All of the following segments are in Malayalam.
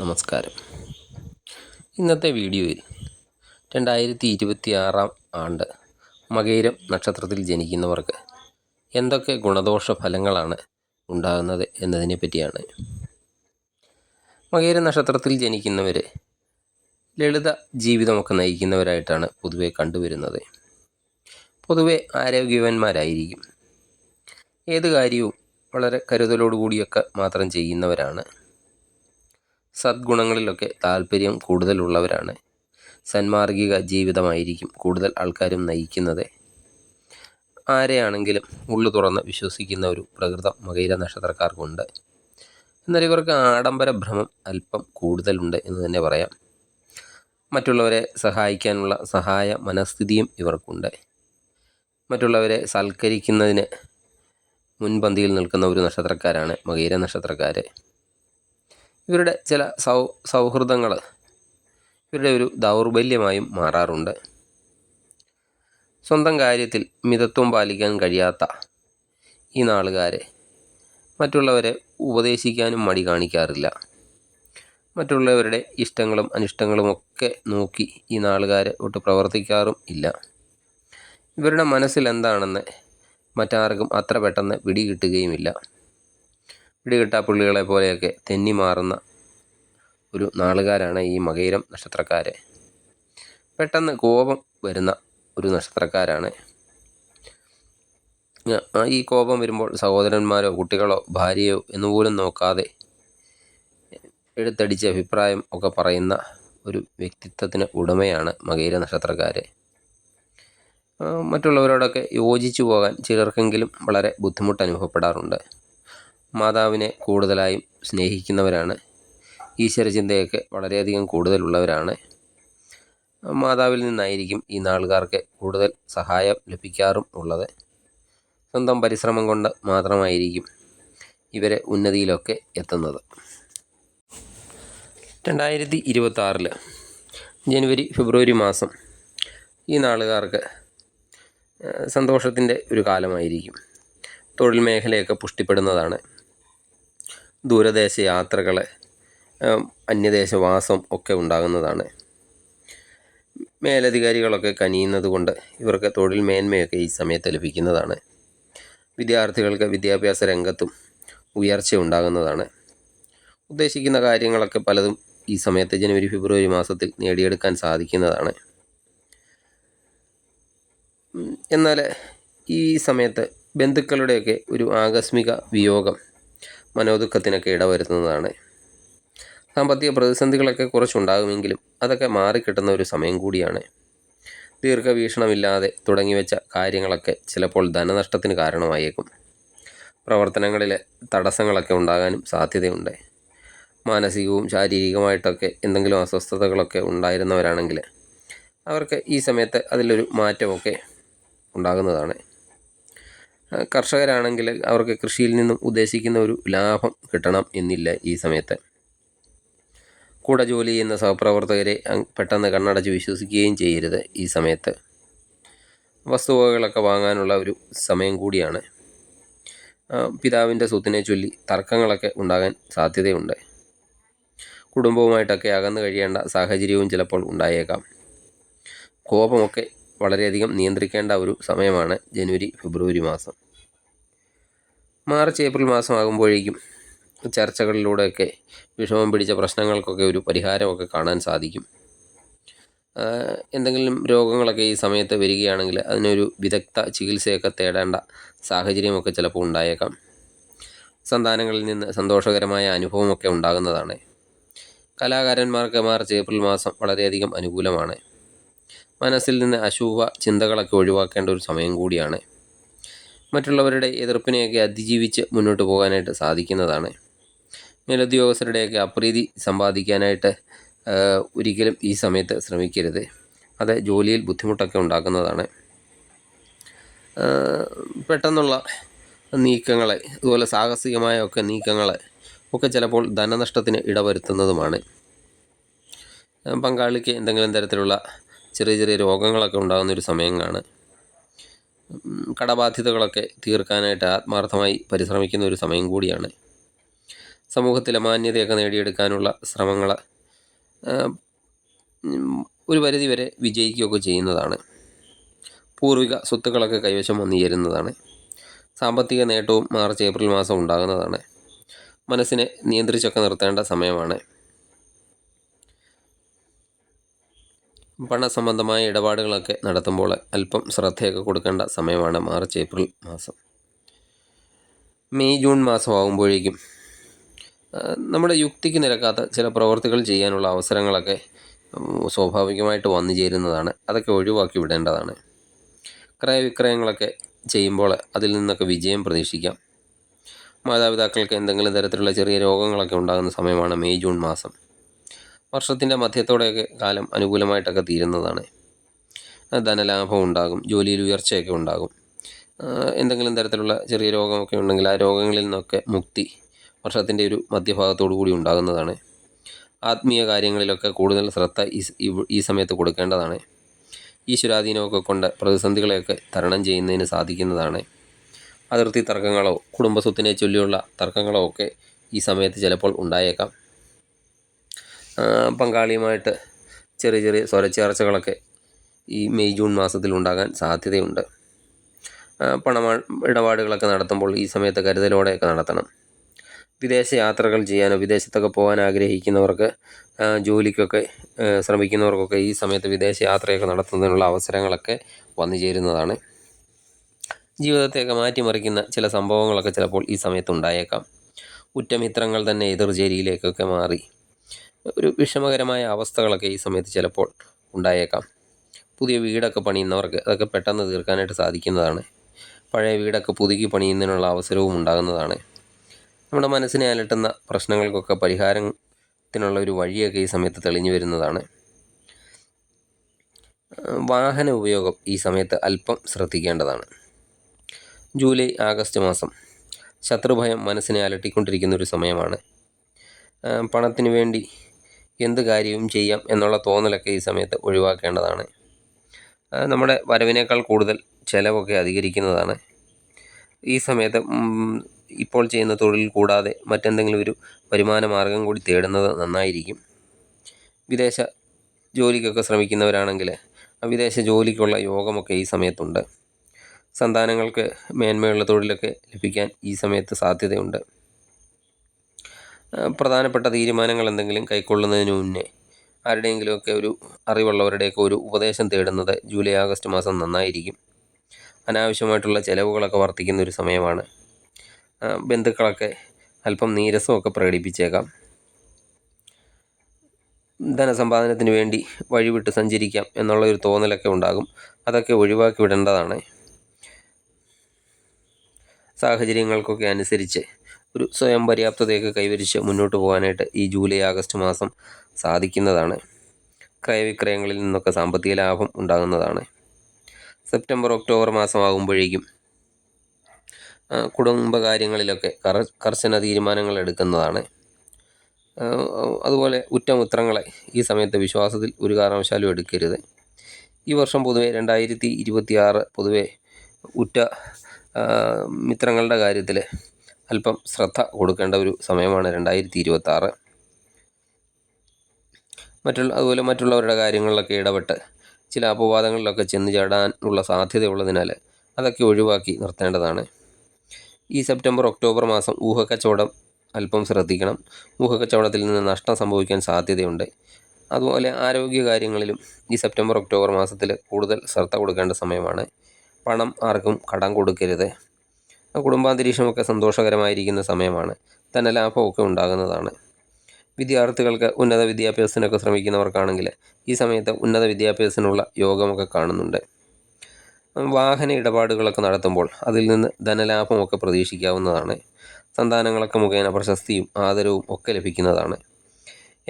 നമസ്കാരം. ഇന്നത്തെ വീഡിയോയിൽ 2026 ആണ്ട് മകയിരം നക്ഷത്രത്തിൽ ജനിക്കുന്നവർക്ക് എന്തൊക്കെ ഗുണദോഷ ഫലങ്ങളാണ് ഉണ്ടാകുന്നത് എന്നതിനെ പറ്റിയാണ്. മകയിരം നക്ഷത്രത്തിൽ ജനിക്കുന്നവർ ലളിത ജീവിതമൊക്കെ നയിക്കുന്നവരായിട്ടാണ് പൊതുവെ കണ്ടുവരുന്നത്. പൊതുവെ ആരോഗ്യവാന്മാരായിരിക്കും. ഏത് കാര്യവും വളരെ കരുതലോടുകൂടിയൊക്കെ മാത്രം ചെയ്യുന്നവരാണ്. സദ്ഗുണങ്ങളിലൊക്കെ താല്പര്യം കൂടുതലുള്ളവരാണ്. സന്മാർഗിക ജീവിതമായിരിക്കും കൂടുതൽ ആൾക്കാരും നയിക്കുന്നത്. ആരെയാണെങ്കിലും ഉള്ളു തുറന്ന് വിശ്വസിക്കുന്ന ഒരു പ്രകൃതം മകയിര നക്ഷത്രക്കാർക്കുണ്ട്. എന്നാൽ ഇവർക്ക് ആഡംബര ഭ്രമം അല്പം കൂടുതലുണ്ട് എന്ന് തന്നെ പറയാം. മറ്റുള്ളവരെ സഹായിക്കാനുള്ള സഹായ മനസ്ഥിതിയും ഇവർക്കുണ്ട്. മറ്റുള്ളവരെ സൽക്കരിക്കുന്നതിന് മുൻപന്തിയിൽ നിൽക്കുന്ന ഒരു നക്ഷത്രക്കാരാണ് മകയിര നക്ഷത്രക്കാർ. ഇവരുടെ ചില സൗഹൃദങ്ങൾ ഇവരുടെ ഒരു ദൗർബല്യമായും മാറാറുണ്ട്. സ്വന്തം കാര്യത്തിൽ മിതത്വം പാലിക്കാൻ കഴിയാത്ത ഈ നാളുകാരെ മറ്റുള്ളവരെ ഉപദേശിക്കാനും മടി കാണിക്കാറില്ല. മറ്റുള്ളവരുടെ ഇഷ്ടങ്ങളും അനിഷ്ടങ്ങളുമൊക്കെ നോക്കി ഈ നാളുകാരെ ഒട്ട് പ്രവർത്തിക്കാറും ഇല്ല. ഇവരുടെ മനസ്സിൽ എന്താണെന്ന് മറ്റാർക്കും അത്ര പെട്ടെന്ന് പിടികിട്ടുകയുമില്ല. പിടികിട്ടാപ്പുള്ളികളെ പോലെയൊക്കെ തെന്നി മാറുന്ന ഒരു നാളുകാരാണ് ഈ മകയിരം നക്ഷത്രക്കാർ. പെട്ടെന്ന് കോപം വരുന്ന ഒരു നക്ഷത്രക്കാരാണ്. ഈ കോപം വരുമ്പോൾ സഹോദരന്മാരോ കുട്ടികളോ ഭാര്യയോ എന്നുപോലും നോക്കാതെ എടുത്തടിച്ച് അഭിപ്രായം ഒക്കെ പറയുന്ന ഒരു വ്യക്തിത്വത്തിന് ഉടമയാണ് മകയിര നക്ഷത്രക്കാർ. മറ്റുള്ളവരോടൊക്കെ യോജിച്ചു പോകാൻ ചിലർക്കെങ്കിലും വളരെ ബുദ്ധിമുട്ട് അനുഭവപ്പെടാറുണ്ട്. മാതാവിനെ കൂടുതലായും സ്നേഹിക്കുന്നവരാണ്. ഈശ്വരചിന്തയൊക്കെ വളരെയധികം കൂടുതലുള്ളവരാണ്. മാതാവിൽ നിന്നായിരിക്കും ഈ നാളുകാർക്ക് കൂടുതൽ സഹായം ലഭിക്കാറും ഉള്ളത്. സ്വന്തം പരിശ്രമം കൊണ്ട് മാത്രമായിരിക്കും ഇവരെ ഉന്നതിയിലൊക്കെ എത്തുന്നത്. 2026 ജനുവരി ഫെബ്രുവരി മാസം ഈ നാളുകാർക്ക് സന്തോഷത്തിൻ്റെ ഒരു കാലമായിരിക്കും. തൊഴിൽ മേഖലയൊക്കെ പുഷ്ടിപ്പെടുന്നതാണ്. ദൂരദേശ യാത്രകൾ, അന്യദേശവാസം ഒക്കെ ഉണ്ടാകുന്നതാണ്. മേലധികാരികളൊക്കെ കനിയുന്നത് കൊണ്ട് ഇവർക്ക് തൊഴിൽ മേന്മയൊക്കെ ഈ സമയത്ത് ലഭിക്കുന്നതാണ്. വിദ്യാർത്ഥികൾക്ക് വിദ്യാഭ്യാസ രംഗത്തും ഉയർച്ച ഉണ്ടാകുന്നതാണ്. ഉദ്ദേശിക്കുന്ന കാര്യങ്ങളൊക്കെ പലതും ഈ സമയത്ത് ജനുവരി ഫെബ്രുവരി മാസത്തിൽ നേടിയെടുക്കാൻ സാധിക്കുന്നതാണ്. എന്നാൽ ഈ സമയത്ത് ബന്ധുക്കളുടെയൊക്കെ ഒരു ആകസ്മിക വിയോഗം മനോദുഃഖത്തിനൊക്കെ ഇടവരുത്തുന്നതാണ്. സാമ്പത്തിക പ്രതിസന്ധികളൊക്കെ കുറച്ചുണ്ടാകുമെങ്കിലും അതൊക്കെ മാറിക്കിട്ടുന്ന ഒരു സമയം കൂടിയാണ്. ദീർഘവീക്ഷണമില്ലാതെ തുടങ്ങിവെച്ച കാര്യങ്ങളൊക്കെ ചിലപ്പോൾ ധനനഷ്ടത്തിന് കാരണമായേക്കും. പ്രവർത്തനങ്ങളിൽ തടസ്സങ്ങളൊക്കെ ഉണ്ടാകാനും സാധ്യതയുണ്ട്. മാനസികവും ശാരീരികമായിട്ടൊക്കെ എന്തെങ്കിലും അസ്വസ്ഥതകളൊക്കെ ഉണ്ടായിരുന്നവരാണെങ്കിൽ അവർക്ക് ഈ സമയത്ത് അതിലൊരു മാറ്റമൊക്കെ ഉണ്ടാകുന്നതാണ്. കർഷകരാണെങ്കിൽ അവർക്ക് കൃഷിയിൽ നിന്നും ഉദ്ദേശിക്കുന്ന ഒരു ലാഭം കിട്ടണം എന്നില്ല ഈ സമയത്ത്. കൂടെ ജോലി ചെയ്യുന്ന സഹപ്രവർത്തകരെ പെട്ടെന്ന് കണ്ണടച്ച് വിശ്വസിക്കുകയും ചെയ്യരുത് ഈ സമയത്ത്. വസ്തുവകകളൊക്കെ വാങ്ങാനുള്ള ഒരു സമയം കൂടിയാണ്. പിതാവിൻ്റെ സ്വത്തിനെ ചൊല്ലി തർക്കങ്ങളൊക്കെ ഉണ്ടാകാൻ സാധ്യതയുണ്ട്. കുടുംബവുമായിട്ടൊക്കെ അകന്നു കഴിയേണ്ട സാഹചര്യവും ചിലപ്പോൾ ഉണ്ടായേക്കാം. കോപമൊക്കെ വളരെയധികം നിയന്ത്രിക്കേണ്ട ഒരു സമയമാണ് ജനുവരി ഫെബ്രുവരി മാസം. മാർച്ച് ഏപ്രിൽ മാസം ആകുമ്പോഴേക്കും ചർച്ചകളിലൂടെയൊക്കെ വിഷമം പിടിച്ച പ്രശ്നങ്ങൾക്കൊക്കെ ഒരു പരിഹാരമൊക്കെ കാണാൻ സാധിക്കും. എന്തെങ്കിലും രോഗങ്ങളൊക്കെ ഈ സമയത്ത് വരികയാണെങ്കിൽ അതിനൊരു വിദഗ്ധ ചികിത്സയൊക്കെ തേടേണ്ട സാഹചര്യമൊക്കെ ചിലപ്പോൾ ഉണ്ടായേക്കാം. സന്താനങ്ങളിൽ നിന്ന് സന്തോഷകരമായ അനുഭവമൊക്കെ ഉണ്ടാകുന്നതാണ്. കലാകാരന്മാർക്ക് മാർച്ച് ഏപ്രിൽ മാസം വളരെയധികം അനുകൂലമാണ്. മനസ്സിൽ നിന്ന് അശുഭ ചിന്തകളൊക്കെ ഒഴിവാക്കേണ്ട ഒരു സമയം കൂടിയാണ്. മറ്റുള്ളവരുടെ എതിർപ്പിനെയൊക്കെ അതിജീവിച്ച് മുന്നോട്ട് പോകാനായിട്ട് സാധിക്കുന്നതാണ്. മേലുദ്യോഗസ്ഥരുടെയൊക്കെ അപ്രീതി സമ്പാദിക്കാനായിട്ട് ഒരിക്കലും ഈ സമയത്ത് ശ്രമിക്കരുത്. അത് ജോലിയിൽ ബുദ്ധിമുട്ടൊക്കെ ഉണ്ടാക്കുന്നതാണ്. പെട്ടെന്നുള്ള നീക്കങ്ങൾ, അതുപോലെ സാഹസികമായ ഒക്കെ നീക്കങ്ങൾ ഒക്കെ ചിലപ്പോൾ ധനനഷ്ടത്തിന് ഇടവരുത്തുന്നതുമാണ്. പങ്കാളിക്ക് എന്തെങ്കിലും തരത്തിലുള്ള ചെറിയ ചെറിയ രോഗങ്ങളൊക്കെ ഉണ്ടാകുന്നൊരു സമയമാണ്. കടബാധ്യതകളൊക്കെ തീർക്കാനായിട്ട് ആത്മാർത്ഥമായി പരിശ്രമിക്കുന്ന ഒരു സമയം കൂടിയാണ്. സമൂഹത്തിലെ മാന്യതയൊക്കെ നേടിയെടുക്കാനുള്ള ശ്രമങ്ങൾ ഒരു പരിധിവരെ വിജയിക്കുകയൊക്കെ ചെയ്യുന്നതാണ്. പൂർവിക സ്വത്തുക്കളൊക്കെ കൈവശം വന്നു ചേരുന്നതാണ്. സാമ്പത്തിക നേട്ടവും മാർച്ച് ഏപ്രിൽ മാസം ഉണ്ടാകുന്നതാണ്. മനസ്സിനെ നിയന്ത്രിച്ചൊക്കെ നിർത്തേണ്ട സമയമാണ്. പണസംബന്ധമായ ഇടപാടുകളൊക്കെ നടത്തുമ്പോൾ അല്പം ശ്രദ്ധയൊക്കെ കൊടുക്കേണ്ട സമയമാണ് മാർച്ച് ഏപ്രിൽ മാസം. മെയ് ജൂൺ മാസമാകുമ്പോഴേക്കും നമ്മുടെ യുക്തിക്ക് നിരക്കാത്ത ചില പ്രവർത്തികൾ ചെയ്യാനുള്ള അവസരങ്ങളൊക്കെ സ്വാഭാവികമായിട്ട് വന്നു ചേരുന്നതാണ്. അതൊക്കെ ഒഴിവാക്കി വിടേണ്ടതാണ്. ക്രയവിക്രയങ്ങളൊക്കെ ചെയ്യുമ്പോൾ അതിൽ നിന്നൊക്കെ വിജയം പ്രതീക്ഷിക്കാം. മാതാപിതാക്കൾക്ക് എന്തെങ്കിലും തരത്തിലുള്ള ചെറിയ രോഗങ്ങളൊക്കെ ഉണ്ടാകുന്ന സമയമാണ് മെയ് ജൂൺ മാസം. വർഷത്തിൻ്റെ മധ്യത്തോടെയൊക്കെ കാലം അനുകൂലമായിട്ടൊക്കെ തീരുന്നതാണ്. ധനലാഭം ഉണ്ടാകും, ജോലിയിൽ ഉയർച്ചയൊക്കെ ഉണ്ടാകും. എന്തെങ്കിലും തരത്തിലുള്ള ചെറിയ രോഗമൊക്കെ ഉണ്ടെങ്കിൽ ആ രോഗങ്ങളിൽ നിന്നൊക്കെ മുക്തി വർഷത്തിൻ്റെ ഒരു മധ്യഭാഗത്തോടു കൂടി ഉണ്ടാകുന്നതാണ്. ആത്മീയ കാര്യങ്ങളിലൊക്കെ കൂടുതൽ ശ്രദ്ധ ഈ സമയത്ത് കൊടുക്കേണ്ടതാണ്. ഈശ്വരാധീനമൊക്കെ കൊണ്ട് പ്രതിസന്ധികളെയൊക്കെ തരണം ചെയ്യുന്നതിന് സാധിക്കുന്നതാണ്. അതിർത്തി തർക്കങ്ങളോ കുടുംബസ്വത്തിനെ ചൊല്ലിയുള്ള തർക്കങ്ങളോ ഒക്കെ ഈ സമയത്ത് ചിലപ്പോൾ ഉണ്ടായേക്കാം. പങ്കാളിയുമായിട്ട് ചെറിയ ചെറിയ സ്വരച്ചേർച്ചകളൊക്കെ ഈ മെയ് ജൂൺ മാസത്തിൽ ഉണ്ടാകാൻ സാധ്യതയുണ്ട്. ഇടപാടുകളൊക്കെ നടത്തുമ്പോൾ ഈ സമയത്ത് കരുതലോടെയൊക്കെ നടത്തണം. വിദേശ യാത്രകൾ ചെയ്യാനോ വിദേശത്തൊക്കെ പോകാൻ ആഗ്രഹിക്കുന്നവർക്ക്, ജോലിക്കൊക്കെ ശ്രമിക്കുന്നവർക്കൊക്കെ ഈ സമയത്ത് വിദേശ യാത്രയൊക്കെ നടത്തുന്നതിനുള്ള അവസരങ്ങളൊക്കെ വന്നു ചേരുന്നതാണ്. ജീവിതത്തെയൊക്കെ മാറ്റിമറിക്കുന്ന ചില സംഭവങ്ങളൊക്കെ ചിലപ്പോൾ ഈ സമയത്ത് ഉണ്ടായേക്കാം. ഉറ്റമിത്രങ്ങൾ തന്നെ എതിർചേരിയിലേക്കൊക്കെ മാറി ഒരു വിഷമകരമായ അവസ്ഥകളൊക്കെ ഈ സമയത്ത് ചിലപ്പോൾ ഉണ്ടായേക്കാം. പുതിയ വീടൊക്കെ പണിയുന്നവർക്ക് അതൊക്കെ പെട്ടെന്ന് തീർക്കാനായിട്ട് സാധിക്കുന്നതാണ്. പഴയ വീടൊക്കെ പുതുക്കി പണിയുന്നതിനുള്ള അവസരവും ഉണ്ടാകുന്നതാണ്. നമ്മുടെ മനസ്സിനെ അലട്ടുന്ന പ്രശ്നങ്ങൾക്കൊക്കെ പരിഹാരത്തിനുള്ള ഒരു വഴിയൊക്കെ ഈ സമയത്ത് തെളിഞ്ഞു വരുന്നതാണ്. വാഹന ഉപയോഗം ഈ സമയത്ത് അല്പം ശ്രദ്ധിക്കേണ്ടതാണ്. ജൂലൈ ആഗസ്റ്റ് മാസം ശത്രുഭയം മനസ്സിനെ അലട്ടിക്കൊണ്ടിരിക്കുന്ന ഒരു സമയമാണ്. പണത്തിന് വേണ്ടി എന്ത് കാര്യവും ചെയ്യാം എന്നുള്ള തോന്നലൊക്കെ ഈ സമയത്ത് ഒഴിവാക്കേണ്ടതാണ്. നമ്മുടെ വരവിനേക്കാൾ കൂടുതൽ ചിലവൊക്കെ അധികരിക്കുന്നതാണ്. ഈ സമയത്ത് ഇപ്പോൾ ചെയ്യുന്ന തൊഴിൽ കൂടാതെ മറ്റെന്തെങ്കിലും ഒരു വരുമാന മാർഗം കൂടി തേടുന്നത് നന്നായിരിക്കും. വിദേശ ജോലിക്കൊക്കെ ശ്രമിക്കുന്നവരാണെങ്കിൽ വിദേശ ജോലിക്കുള്ള യോഗമൊക്കെ ഈ സമയത്തുണ്ട്. സന്താനങ്ങൾക്ക് മേന്മയുള്ള തൊഴിലൊക്കെ ലഭിക്കാൻ ഈ സമയത്ത് സാധ്യതയുണ്ട്. പ്രധാനപ്പെട്ട തീരുമാനങ്ങൾ എന്തെങ്കിലും കൈക്കൊള്ളുന്നതിന് മുന്നേ ആരുടെയെങ്കിലുമൊക്കെ ഒരു അറിവുള്ളവരുടെയൊക്കെ ഒരു ഉപദേശം തേടുന്നത് ജൂലൈ ആഗസ്റ്റ് മാസം നന്നായിരിക്കും. അനാവശ്യമായിട്ടുള്ള ചിലവുകളൊക്കെ വർദ്ധിക്കുന്ന ഒരു സമയമാണ്. ബന്ധുക്കളൊക്കെ അല്പം നീരസമൊക്കെ പ്രകടിപ്പിച്ചേക്കാം. ധനസമ്പാദനത്തിന് വേണ്ടി വഴിവിട്ട് സഞ്ചരിക്കാം എന്നുള്ളൊരു തോന്നലൊക്കെ ഉണ്ടാകും. അതൊക്കെ ഒഴിവാക്കി വിടേണ്ടതാണ്. സാഹചര്യങ്ങൾക്കൊക്കെ അനുസരിച്ച് ഒരു സ്വയം പര്യാപ്തതയൊക്കെ കൈവരിച്ച് മുന്നോട്ട് പോകാനായിട്ട് ഈ ജൂലൈ ആഗസ്റ്റ് മാസം സാധിക്കുന്നതാണ്. ക്രയവിക്രയങ്ങളിൽ നിന്നൊക്കെ സാമ്പത്തിക ലാഭം ഉണ്ടാകുന്നതാണ്. സെപ്റ്റംബർ ഒക്ടോബർ മാസമാകുമ്പോഴേക്കും കുടുംബകാര്യങ്ങളിലൊക്കെ കർശന തീരുമാനങ്ങൾ എടുക്കുന്നതാണ്. അതുപോലെ ഉറ്റമിത്രങ്ങളെ ഈ സമയത്ത് വിശ്വാസത്തിൽ ഒരു കാരണവശാലും എടുക്കരുത്. ഈ വർഷം പൊതുവെ 2026 പൊതുവെ ഉറ്റ മിത്രങ്ങളുടെ കാര്യത്തിൽ അല്പം ശ്രദ്ധ കൊടുക്കേണ്ട ഒരു സമയമാണ് 2026. അതുപോലെ മറ്റുള്ളവരുടെ കാര്യങ്ങളിലൊക്കെ ഇടപെട്ട് ചില അപവാദങ്ങളിലൊക്കെ ചെന്ന് ചാടാനുള്ള സാധ്യതയുള്ളതിനാൽ അതൊക്കെ ഒഴിവാക്കി നിർത്തേണ്ടതാണ്. ഈ സെപ്റ്റംബർ ഒക്ടോബർ മാസം ഊഹക്കച്ചവടം അല്പം ശ്രദ്ധിക്കണം. ഊഹക്കച്ചവടത്തിൽ നിന്ന് നഷ്ടം സംഭവിക്കാൻ സാധ്യതയുണ്ട്. അതുപോലെ ആരോഗ്യകാര്യങ്ങളിലും ഈ സെപ്റ്റംബർ ഒക്ടോബർ മാസത്തിൽ കൂടുതൽ ശ്രദ്ധ കൊടുക്കേണ്ട സമയമാണ്. പണം ആർക്കും കടം കൊടുക്കരുത്. കുടുംബാന്തരീക്ഷമൊക്കെ സന്തോഷകരമായിരിക്കുന്ന സമയമാണ്. ധനലാഭമൊക്കെ ഉണ്ടാകുന്നതാണ്. വിദ്യാർത്ഥികൾക്ക് ഉന്നത വിദ്യാഭ്യാസത്തിനൊക്കെ ശ്രമിക്കുന്നവർക്കാണെങ്കിൽ ഈ സമയത്ത് ഉന്നത വിദ്യാഭ്യാസത്തിനുള്ള യോഗമൊക്കെ കാണുന്നുണ്ട്. വാഹന ഇടപാടുകളൊക്കെ നടത്തുമ്പോൾ അതിൽ നിന്ന് ധനലാഭമൊക്കെ പ്രതീക്ഷിക്കാവുന്നതാണ്. സന്താനങ്ങളൊക്കെ മുഖേന പ്രശസ്തിയും ആദരവും ഒക്കെ ലഭിക്കുന്നതാണ്.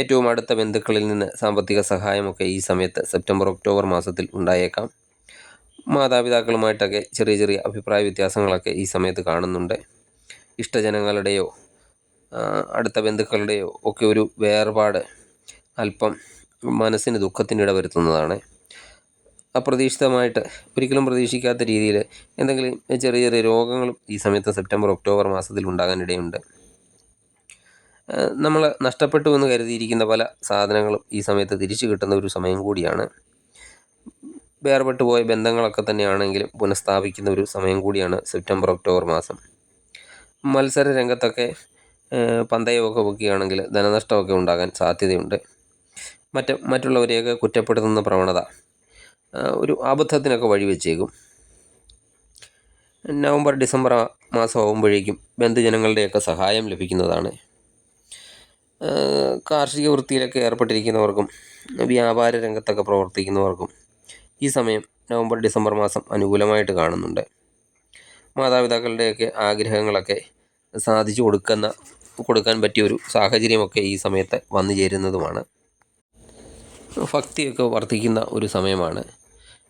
ഏറ്റവും അടുത്ത ബന്ധുക്കളിൽ നിന്ന് സാമ്പത്തിക സഹായമൊക്കെ ഈ സമയത്ത് സെപ്റ്റംബർ ഒക്ടോബർ മാസത്തിൽ ഉണ്ടായേക്കാം. മാതാപിതാക്കളുമായിട്ടൊക്കെ ചെറിയ ചെറിയ അഭിപ്രായ വ്യത്യാസങ്ങളൊക്കെ ഈ സമയത്ത് കാണുന്നുണ്ട്. ഇഷ്ടജനങ്ങളുടെയോ അടുത്ത ബന്ധുക്കളുടെയോ ഒക്കെ ഒരു വേർപാട് അല്പം മനസ്സിന് ദുഃഖത്തിനിട വരുത്തുന്നതാണ്. അപ്രതീക്ഷിതമായിട്ട് ഒരിക്കലും പ്രതീക്ഷിക്കാത്ത രീതിയിൽ എന്തെങ്കിലും ചെറിയ ചെറിയ രോഗങ്ങളും ഈ സമയത്ത് സെപ്റ്റംബർ ഒക്ടോബർ മാസത്തിൽ ഉണ്ടാകാനിടയുണ്ട്. നമ്മൾ നഷ്ടപ്പെട്ടു എന്ന് കരുതിയിരിക്കുന്ന പല സാധനങ്ങളും ഈ സമയത്ത് തിരിച്ചു കിട്ടുന്ന ഒരു സമയം കൂടിയാണ്. വേർപെട്ടു പോയ ബന്ധങ്ങളൊക്കെ തന്നെയാണെങ്കിലും പുനഃസ്ഥാപിക്കുന്ന ഒരു സമയം കൂടിയാണ് സെപ്റ്റംബർ ഒക്ടോബർ മാസം. മത്സര രംഗത്തൊക്കെ പന്തയമൊക്കെ വെക്കുകയാണെങ്കിൽ ധനനഷ്ടമൊക്കെ ഉണ്ടാകാൻ സാധ്യതയുണ്ട്. മറ്റുള്ളവരെയൊക്കെ കുറ്റപ്പെടുത്തുന്ന പ്രവണത ഒരു അബദ്ധത്തിനൊക്കെ വഴിവെച്ചേക്കും. നവംബർ ഡിസംബർ മാസം ആകുമ്പോഴേക്കും ബന്ധുജനങ്ങളുടെയൊക്കെ സഹായം ലഭിക്കുന്നതാണ്. കാർഷിക വൃത്തിയിലൊക്കെ ഏർപ്പെട്ടിരിക്കുന്നവർക്കും വ്യാപാര രംഗത്തൊക്കെ പ്രവർത്തിക്കുന്നവർക്കും ഈ സമയം നവംബർ ഡിസംബർ മാസം അനുകൂലമായിട്ട് കാണുന്നുണ്ട്. മാതാപിതാക്കളുടെയൊക്കെ ആഗ്രഹങ്ങളൊക്കെ സാധിച്ചു കൊടുക്കാൻ പറ്റിയൊരു സാഹചര്യമൊക്കെ ഈ സമയത്ത് വന്നു ചേരുന്നതുമാണ്. ഭക്തിയൊക്കെ വർദ്ധിക്കുന്ന ഒരു സമയമാണ്.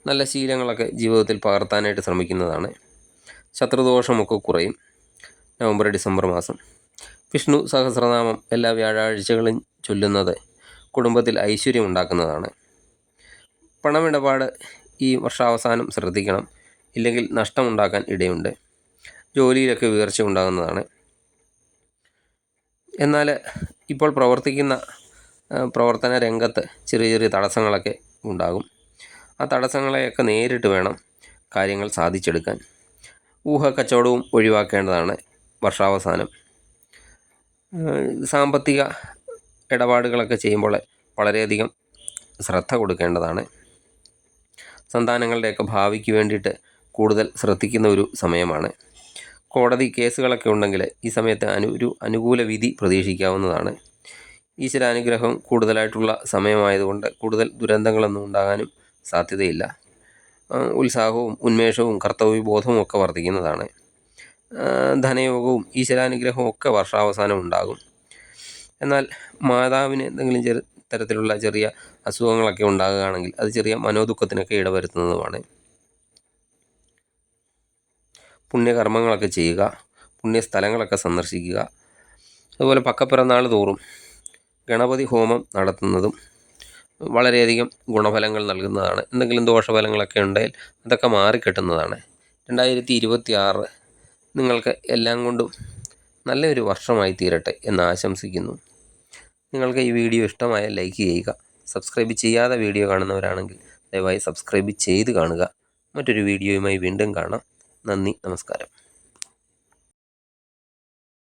നല്ല ശീലങ്ങളൊക്കെ ജീവിതത്തിൽ പകർത്താനായിട്ട് ശ്രമിക്കുന്നതാണ്. ശത്രുദോഷമൊക്കെ കുറയും നവംബർ ഡിസംബർ മാസം. വിഷ്ണു സഹസ്രനാമം എല്ലാ വ്യാഴാഴ്ചകളും ചൊല്ലുന്നത് കുടുംബത്തിൽ ഐശ്വര്യം ഉണ്ടാക്കുന്നതാണ്. പണമിടപാട് ഈ വർഷാവസാനം ശ്രദ്ധിക്കണം, ഇല്ലെങ്കിൽ നഷ്ടമുണ്ടാക്കാൻ ഇടയുണ്ട്. ജോലിയിലൊക്കെ വീഴ്ച ഉണ്ടാകുന്നതാണ്. എന്നാൽ ഇപ്പോൾ പ്രവർത്തിക്കുന്ന പ്രവർത്തന രംഗത്ത് ചെറിയ ചെറിയ തടസ്സങ്ങളൊക്കെ ഉണ്ടാകും. ആ തടസ്സങ്ങളെയൊക്കെ നേരിട്ട് വേണം കാര്യങ്ങൾ സാധിച്ചെടുക്കാൻ. ഊഹക്കച്ചവടവും ഒഴിവാക്കേണ്ടതാണ് വർഷാവസാനം. സാമ്പത്തിക ഇടപാടുകളൊക്കെ ചെയ്യുമ്പോൾ വളരെയധികം ശ്രദ്ധ കൊടുക്കേണ്ടതാണ്. സന്താനങ്ങളുടെയൊക്കെ ഭാവിക്ക് വേണ്ടിയിട്ട് കൂടുതൽ ശ്രദ്ധിക്കുന്ന ഒരു സമയമാണ്. കോടതി കേസുകളൊക്കെ ഉണ്ടെങ്കിൽ ഈ സമയത്ത് ഒരു അനുകൂല വിധി പ്രതീക്ഷിക്കാവുന്നതാണ്. ഈശ്വരാനുഗ്രഹം കൂടുതലായിട്ടുള്ള സമയമായതുകൊണ്ട് കൂടുതൽ ദുരന്തങ്ങളൊന്നും ഉണ്ടാകാനും സാധ്യതയില്ല. ഉത്സാഹവും ഉന്മേഷവും കർത്തവ്യബോധവും ഒക്കെ വർദ്ധിക്കുന്നതാണ്. ധനയോഗവും ഈശ്വരാനുഗ്രഹവും ഒക്കെ വർഷാവസാനം ഉണ്ടാകും. എന്നാൽ മാതാവിന് എന്തെങ്കിലും തരത്തിലുള്ള ചെറിയ അസുഖങ്ങളൊക്കെ ഉണ്ടാകുകയാണെങ്കിൽ അത് ചെറിയ മനോദുഃഖത്തിനൊക്കെ ഇടവരുത്തുന്നതുമാണ്. പുണ്യകർമ്മങ്ങളൊക്കെ ചെയ്യുക, പുണ്യസ്ഥലങ്ങളൊക്കെ സന്ദർശിക്കുക. അതുപോലെ പക്കപ്പിറന്നാൾ തോറും ഗണപതി ഹോമം നടത്തുന്നതും വളരെയധികം ഗുണഫലങ്ങൾ നൽകുന്നതാണ്. എന്തെങ്കിലും ദോഷഫലങ്ങളൊക്കെ ഉണ്ടെങ്കിൽ അതൊക്കെ മാറിക്കിട്ടുന്നതാണ്. 2026 നിങ്ങൾക്ക് എല്ലാം കൊണ്ടും നല്ലൊരു വർഷമായി തീരട്ടെ എന്ന് ആശംസിക്കുന്നു. നിങ്ങൾക്ക് ഈ വീഡിയോ ഇഷ്ടമായാൽ ലൈക്ക് ചെയ്യുക. സബ്സ്ക്രൈബ് ചെയ്യാതെ വീഡിയോ കാണുന്നവരാണെങ്കിൽ ദയവായി സബ്സ്ക്രൈബ് ചെയ്ത് കാണുക. മറ്റൊരു വീഡിയോയുമായി വീണ്ടും കാണാം. നന്ദി, നമസ്കാരം.